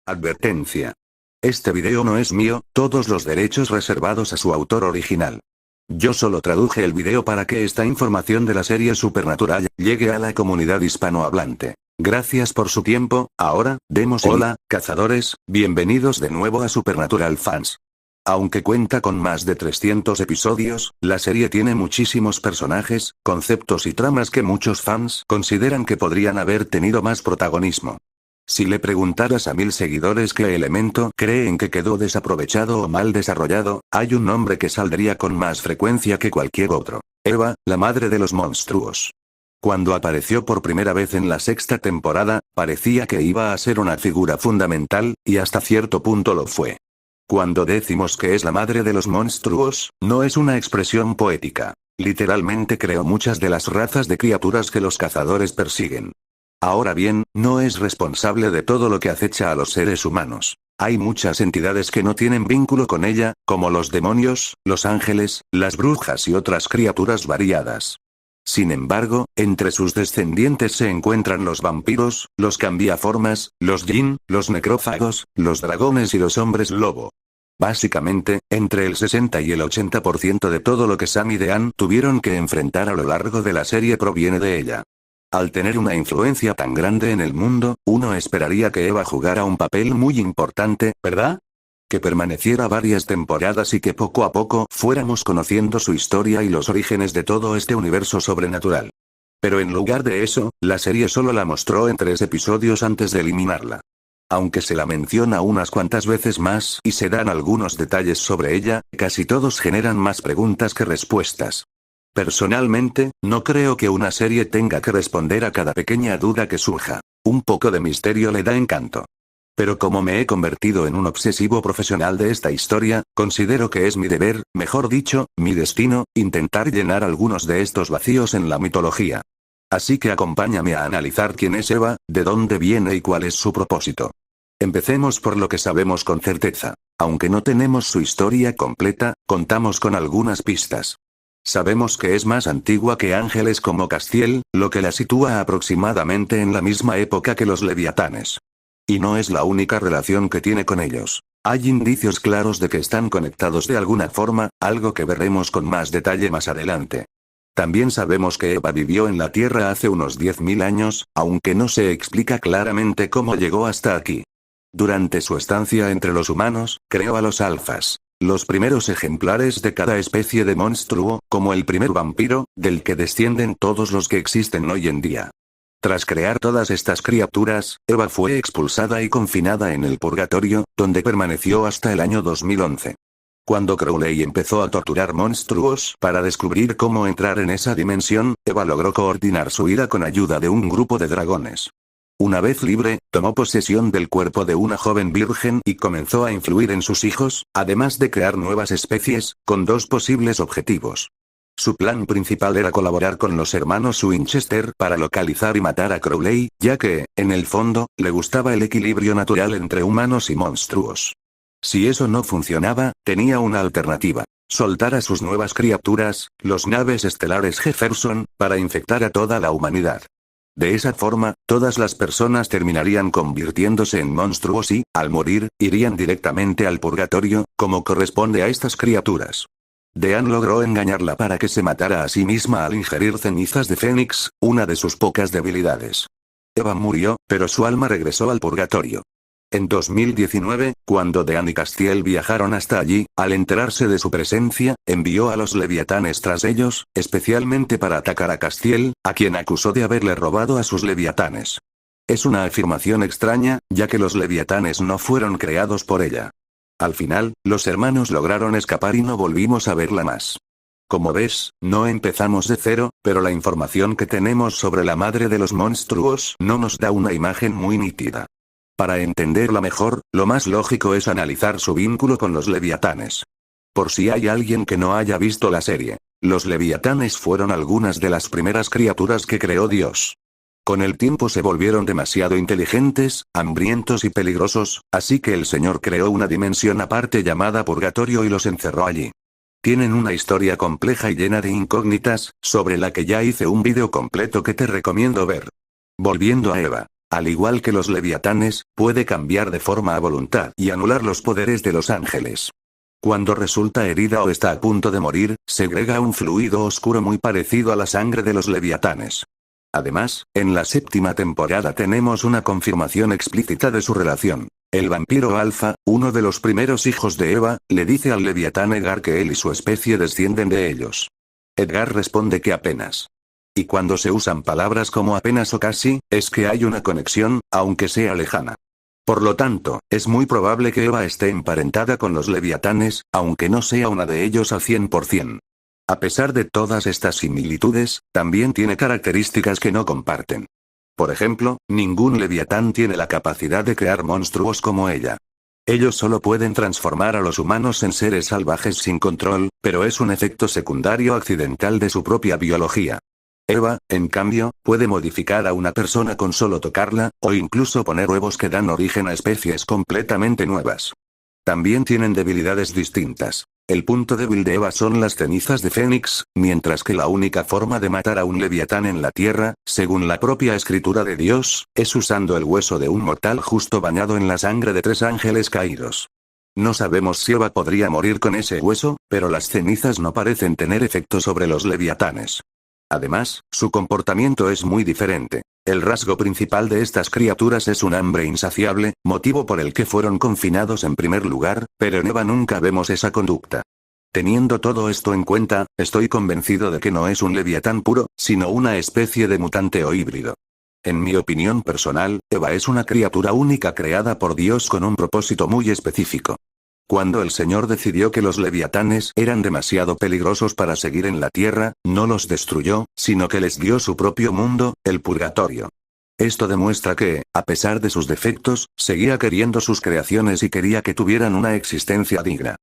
Advertencia. Este video no es mío, todos los derechos reservados a su autor original. Yo solo traduje el video para que esta información de la serie Supernatural llegue a la comunidad hispanohablante. Gracias por su tiempo. Ahora, demos hola, cazadores, bienvenidos de nuevo a Supernatural Fans. Aunque cuenta con más de 300 episodios, la serie tiene muchísimos personajes, conceptos y tramas que muchos fans consideran que podrían haber tenido más protagonismo. Si le preguntaras a 1000 seguidores qué elemento creen que quedó desaprovechado o mal desarrollado, hay un nombre que saldría con más frecuencia que cualquier otro. Eva, la madre de los monstruos. Cuando apareció por primera vez en la sexta temporada, parecía que iba a ser una figura fundamental, y hasta cierto punto lo fue. Cuando decimos que es la madre de los monstruos, no es una expresión poética. Literalmente creó muchas de las razas de criaturas que los cazadores persiguen. Ahora bien, no es responsable de todo lo que acecha a los seres humanos. Hay muchas entidades que no tienen vínculo con ella, como los demonios, los ángeles, las brujas y otras criaturas variadas. Sin embargo, entre sus descendientes se encuentran los vampiros, los cambiaformas, los Jinn, los necrófagos, los dragones y los hombres lobo. Básicamente, entre el 60 y el 80% de todo lo que Sam y Dean tuvieron que enfrentar a lo largo de la serie proviene de ella. Al tener una influencia tan grande en el mundo, uno esperaría que Eva jugara un papel muy importante, ¿verdad? Que permaneciera varias temporadas y que poco a poco fuéramos conociendo su historia y los orígenes de todo este universo sobrenatural. Pero en lugar de eso, la serie solo la mostró en 3 episodios antes de eliminarla. Aunque se la menciona unas cuantas veces más y se dan algunos detalles sobre ella, casi todos generan más preguntas que respuestas. Personalmente, no creo que una serie tenga que responder a cada pequeña duda que surja. Un poco de misterio le da encanto. Pero como me he convertido en un obsesivo profesional de esta historia, considero que es mi deber, mejor dicho, mi destino, intentar llenar algunos de estos vacíos en la mitología. Así que acompáñame a analizar quién es Eva, de dónde viene y cuál es su propósito. Empecemos por lo que sabemos con certeza. Aunque no tenemos su historia completa, contamos con algunas pistas. Sabemos que es más antigua que ángeles como Castiel, lo que la sitúa aproximadamente en la misma época que los leviatanes. Y no es la única relación que tiene con ellos. Hay indicios claros de que están conectados de alguna forma, algo que veremos con más detalle más adelante. También sabemos que Eva vivió en la Tierra hace unos 10.000 años, aunque no se explica claramente cómo llegó hasta aquí. Durante su estancia entre los humanos, creó a los alfas. Los primeros ejemplares de cada especie de monstruo, como el primer vampiro, del que descienden todos los que existen hoy en día. Tras crear todas estas criaturas, Eva fue expulsada y confinada en el purgatorio, donde permaneció hasta el año 2011. Cuando Crowley empezó a torturar monstruos para descubrir cómo entrar en esa dimensión, Eva logró coordinar su ira con ayuda de un grupo de dragones. Una vez libre, tomó posesión del cuerpo de una joven virgen y comenzó a influir en sus hijos, además de crear nuevas especies, con 2 posibles objetivos. Su plan principal era colaborar con los hermanos Winchester para localizar y matar a Crowley, ya que, en el fondo, le gustaba el equilibrio natural entre humanos y monstruos. Si eso no funcionaba, tenía una alternativa: soltar a sus nuevas criaturas, los naves estelares Jefferson, para infectar a toda la humanidad. De esa forma, todas las personas terminarían convirtiéndose en monstruos y, al morir, irían directamente al purgatorio, como corresponde a estas criaturas. Dean logró engañarla para que se matara a sí misma al ingerir cenizas de Fénix, una de sus pocas debilidades. Eva murió, pero su alma regresó al purgatorio. En 2019, cuando Dean y Castiel viajaron hasta allí, al enterarse de su presencia, envió a los leviatanes tras ellos, especialmente para atacar a Castiel, a quien acusó de haberle robado a sus leviatanes. Es una afirmación extraña, ya que los leviatanes no fueron creados por ella. Al final, los hermanos lograron escapar y no volvimos a verla más. Como ves, no empezamos de cero, pero la información que tenemos sobre la madre de los monstruos no nos da una imagen muy nítida. Para entenderla mejor, lo más lógico es analizar su vínculo con los leviatanes. Por si hay alguien que no haya visto la serie, los leviatanes fueron algunas de las primeras criaturas que creó Dios. Con el tiempo se volvieron demasiado inteligentes, hambrientos y peligrosos, así que el Señor creó una dimensión aparte llamada Purgatorio y los encerró allí. Tienen una historia compleja y llena de incógnitas, sobre la que ya hice un vídeo completo que te recomiendo ver. Volviendo a Eva. Al igual que los leviatanes, puede cambiar de forma a voluntad y anular los poderes de los ángeles. Cuando resulta herida o está a punto de morir, segrega un fluido oscuro muy parecido a la sangre de los leviatanes. Además, en la 7ª temporada tenemos una confirmación explícita de su relación. El vampiro Alpha, uno de los primeros hijos de Eva, le dice al leviatán Edgar que él y su especie descienden de ellos. Edgar responde que apenas. Y cuando se usan palabras como apenas o casi, es que hay una conexión, aunque sea lejana. Por lo tanto, es muy probable que Eva esté emparentada con los leviatanes, aunque no sea una de ellos al 100%. A pesar de todas estas similitudes, también tiene características que no comparten. Por ejemplo, ningún leviatán tiene la capacidad de crear monstruos como ella. Ellos solo pueden transformar a los humanos en seres salvajes sin control, pero es un efecto secundario accidental de su propia biología. Eva, en cambio, puede modificar a una persona con solo tocarla, o incluso poner huevos que dan origen a especies completamente nuevas. También tienen debilidades distintas. El punto débil de Eva son las cenizas de Fénix, mientras que la única forma de matar a un leviatán en la tierra, según la propia escritura de Dios, es usando el hueso de un mortal justo bañado en la sangre de 3 ángeles caídos. No sabemos si Eva podría morir con ese hueso, pero las cenizas no parecen tener efecto sobre los leviatanes. Además, su comportamiento es muy diferente. El rasgo principal de estas criaturas es un hambre insaciable, motivo por el que fueron confinados en primer lugar, pero en Eva nunca vemos esa conducta. Teniendo todo esto en cuenta, estoy convencido de que no es un leviatán puro, sino una especie de mutante o híbrido. En mi opinión personal, Eva es una criatura única creada por Dios con un propósito muy específico. Cuando el Señor decidió que los leviatanes eran demasiado peligrosos para seguir en la tierra, no los destruyó, sino que les dio su propio mundo, el purgatorio. Esto demuestra que, a pesar de sus defectos, seguía queriendo sus creaciones y quería que tuvieran una existencia digna.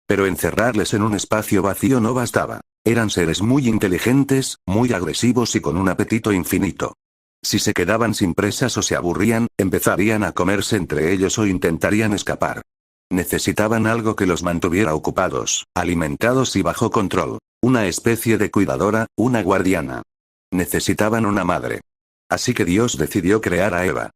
Pero encerrarles en un espacio vacío no bastaba. Eran seres muy inteligentes, muy agresivos y con un apetito infinito. Si se quedaban sin presas o se aburrían, empezarían a comerse entre ellos o intentarían escapar. Necesitaban algo que los mantuviera ocupados, alimentados y bajo control. Una especie de cuidadora, una guardiana. Necesitaban una madre. Así que Dios decidió crear a Eva.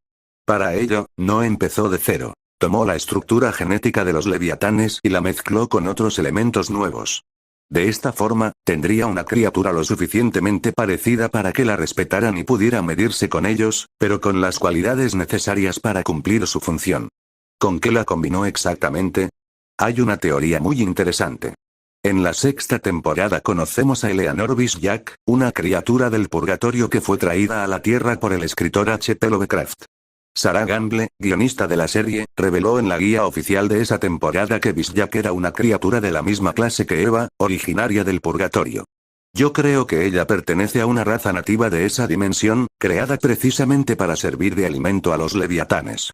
Para ello, no empezó de cero. Tomó la estructura genética de los leviatanes y la mezcló con otros elementos nuevos. De esta forma, tendría una criatura lo suficientemente parecida para que la respetaran y pudiera medirse con ellos, pero con las cualidades necesarias para cumplir su función. ¿Con qué la combinó exactamente? Hay una teoría muy interesante. En la 6ª temporada conocemos a Eleanor Visjak, una criatura del purgatorio que fue traída a la Tierra por el escritor H.P. Lovecraft. Sarah Gamble, guionista de la serie, reveló en la guía oficial de esa temporada que Visjak era una criatura de la misma clase que Eva, originaria del purgatorio. Yo creo que ella pertenece a una raza nativa de esa dimensión, creada precisamente para servir de alimento a los leviatanes.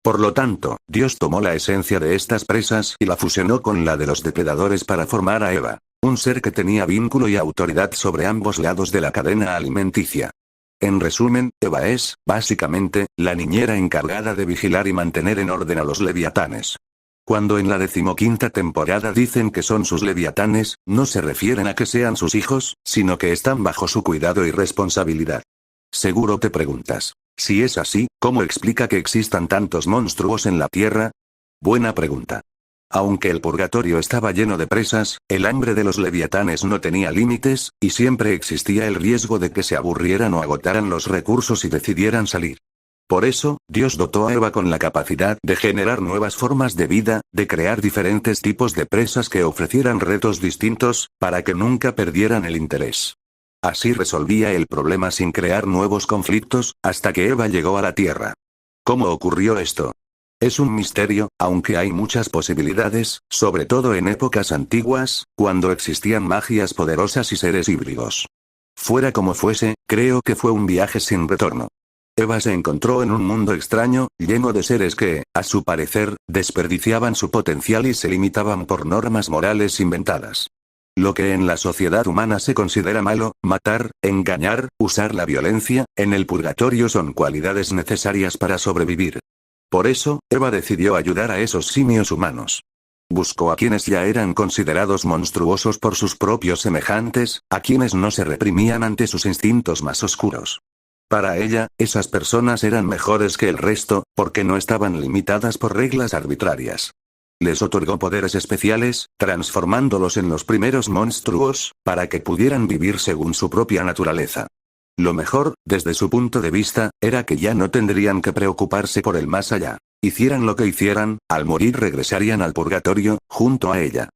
Por lo tanto, Dios tomó la esencia de estas presas y la fusionó con la de los depredadores para formar a Eva, un ser que tenía vínculo y autoridad sobre ambos lados de la cadena alimenticia. En resumen, Eva es, básicamente, la niñera encargada de vigilar y mantener en orden a los leviatanes. Cuando en la 15ª temporada dicen que son sus leviatanes, no se refieren a que sean sus hijos, sino que están bajo su cuidado y responsabilidad. Seguro te preguntas. Si es así, ¿cómo explica que existan tantos monstruos en la Tierra? Buena pregunta. Aunque el purgatorio estaba lleno de presas, el hambre de los leviatanes no tenía límites, y siempre existía el riesgo de que se aburrieran o agotaran los recursos y decidieran salir. Por eso, Dios dotó a Eva con la capacidad de generar nuevas formas de vida, de crear diferentes tipos de presas que ofrecieran retos distintos, para que nunca perdieran el interés. Así resolvía el problema sin crear nuevos conflictos, hasta que Eva llegó a la Tierra. ¿Cómo ocurrió esto? Es un misterio, aunque hay muchas posibilidades, sobre todo en épocas antiguas, cuando existían magias poderosas y seres híbridos. Fuera como fuese, creo que fue un viaje sin retorno. Eva se encontró en un mundo extraño, lleno de seres que, a su parecer, desperdiciaban su potencial y se limitaban por normas morales inventadas. Lo que en la sociedad humana se considera malo, matar, engañar, usar la violencia, en el purgatorio son cualidades necesarias para sobrevivir. Por eso, Eva decidió ayudar a esos simios humanos. Buscó a quienes ya eran considerados monstruosos por sus propios semejantes, a quienes no se reprimían ante sus instintos más oscuros. Para ella, esas personas eran mejores que el resto, porque no estaban limitadas por reglas arbitrarias. Les otorgó poderes especiales, transformándolos en los primeros monstruos, para que pudieran vivir según su propia naturaleza. Lo mejor, desde su punto de vista, era que ya no tendrían que preocuparse por el más allá. Hicieran lo que hicieran, al morir regresarían al purgatorio, junto a ella.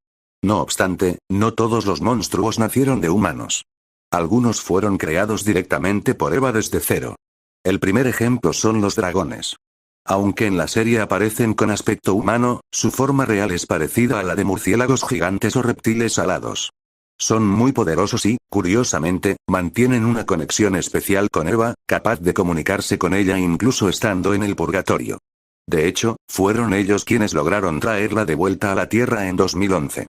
No obstante, no todos los monstruos nacieron de humanos. Algunos fueron creados directamente por Eva desde cero. El primer ejemplo son los dragones. Aunque en la serie aparecen con aspecto humano, su forma real es parecida a la de murciélagos gigantes o reptiles alados. Son muy poderosos y, curiosamente, mantienen una conexión especial con Eva, capaz de comunicarse con ella incluso estando en el purgatorio. De hecho, fueron ellos quienes lograron traerla de vuelta a la Tierra en 2011.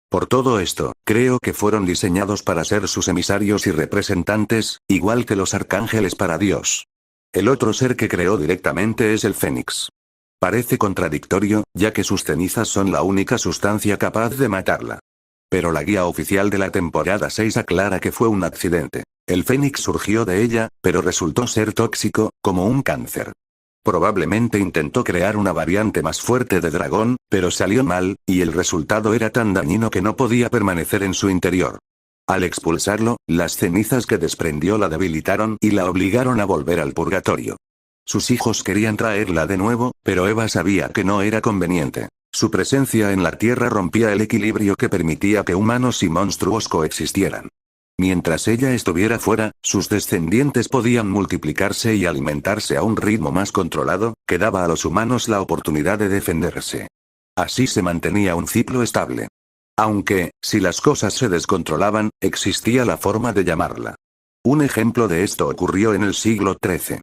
Por todo esto, creo que fueron diseñados para ser sus emisarios y representantes, igual que los arcángeles para Dios. El otro ser que creó directamente es el Fénix. Parece contradictorio, ya que sus cenizas son la única sustancia capaz de matarla. Pero la guía oficial de la temporada 6 aclara que fue un accidente. El Fénix surgió de ella, pero resultó ser tóxico, como un cáncer. Probablemente intentó crear una variante más fuerte de dragón, pero salió mal, y el resultado era tan dañino que no podía permanecer en su interior. Al expulsarlo, las cenizas que desprendió la debilitaron y la obligaron a volver al purgatorio. Sus hijos querían traerla de nuevo, pero Eva sabía que no era conveniente. Su presencia en la Tierra rompía el equilibrio que permitía que humanos y monstruos coexistieran. Mientras ella estuviera fuera, sus descendientes podían multiplicarse y alimentarse a un ritmo más controlado, que daba a los humanos la oportunidad de defenderse. Así se mantenía un ciclo estable. Aunque, si las cosas se descontrolaban, existía la forma de llamarla. Un ejemplo de esto ocurrió en el siglo XIII.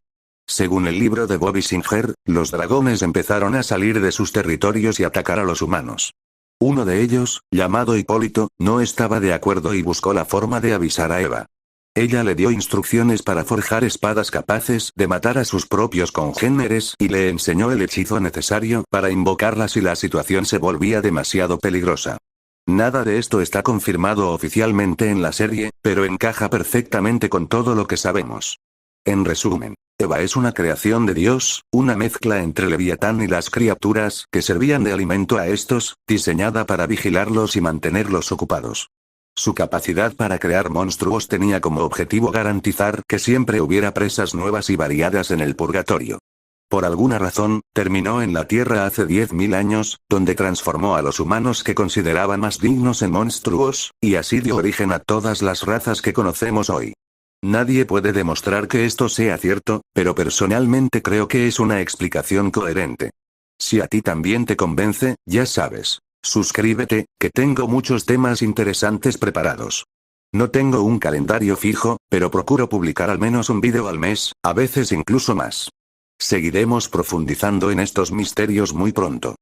Según el libro de Bobby Singer, los dragones empezaron a salir de sus territorios y atacar a los humanos. Uno de ellos, llamado Hipólito, no estaba de acuerdo y buscó la forma de avisar a Eva. Ella le dio instrucciones para forjar espadas capaces de matar a sus propios congéneres y le enseñó el hechizo necesario para invocarlas si la situación se volvía demasiado peligrosa. Nada de esto está confirmado oficialmente en la serie, pero encaja perfectamente con todo lo que sabemos. En resumen, Eva es una creación de Dios, una mezcla entre Leviatán y las criaturas que servían de alimento a estos, diseñada para vigilarlos y mantenerlos ocupados. Su capacidad para crear monstruos tenía como objetivo garantizar que siempre hubiera presas nuevas y variadas en el purgatorio. Por alguna razón, terminó en la Tierra hace 10.000 años, donde transformó a los humanos que consideraba más dignos en monstruos, y así dio origen a todas las razas que conocemos hoy. Nadie puede demostrar que esto sea cierto, pero personalmente creo que es una explicación coherente. Si a ti también te convence, ya sabes. Suscríbete, que tengo muchos temas interesantes preparados. No tengo un calendario fijo, pero procuro publicar al menos un vídeo al mes, a veces incluso más. Seguiremos profundizando en estos misterios muy pronto.